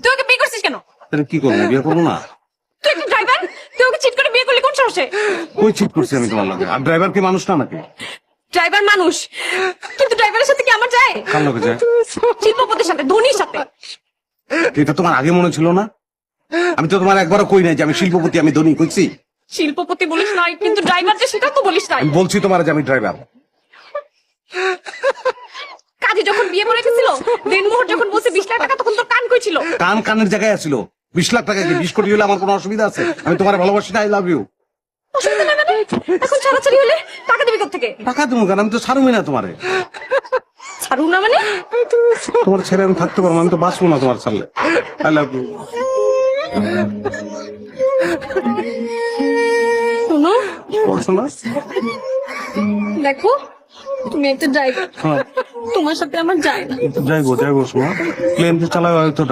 তুই ওকে বিয়ে করছিস কেন? তাহলে কি করবো, বিয়ে করবো না? তুই একটা ড্রাইভার, তুই ওকে চিট করে বিয়ে করলি কোন সাহসে? কই চিট করছি আমি তোমার লগে? আর ড্রাইভার কি মানুষ না নাকি? ড্রাইভার মানুষ, কিন্তু ড্রাইভারের সাথে কি আমার যায়? কার লগে যায়? শিল্পপতির সাথে, ধোনির সাথে। এটা তোমার আগে মনে ছিল না? আমি তো তোমার একবারও কই নাই যে আমি শিল্পপতি, আমি ধনী কইছি? শিল্পপতি বলিস নাই, কিন্তু ড্রাইভার যে সেটা তো বলিস নাই। আমি বলছি তোমার যে আমি ড্রাইভার। কাজে যখন বিয়ে করে গেছিল, দিনমোহর যখন বলছে 20 লাখ টাকা, তখন তোর কান কই ছিল? কান কানের জায়গায় আছিল। 20 লাখ টাকা কি 20 কোটি হলে আমার কোনো অসুবিধা আছে? আমি তোমার ভালোবাসি না, আই লাভ ইউ। অসুবিধা নাই মানে? এখন ছাড়াছাড়ি হলে টাকা দিবি কোত্থেকে? টাকা দেবো কেন? আমি তো ছাড়ুমি না তোমারে। ছাড়ু না মানে? তোমার ছেড়ে আমি থাকতে পারবো না, আমি তো বাঁচবো না তোমার ছাড়লে। I love you. শোনো, শোনা, দেখো তুমি একটা ড্রাইভার, হ্যাঁ তোমার সাথে আমার যায় না। যাইবো যাইবো, শোনা প্লেন তো চালাও হয়তো।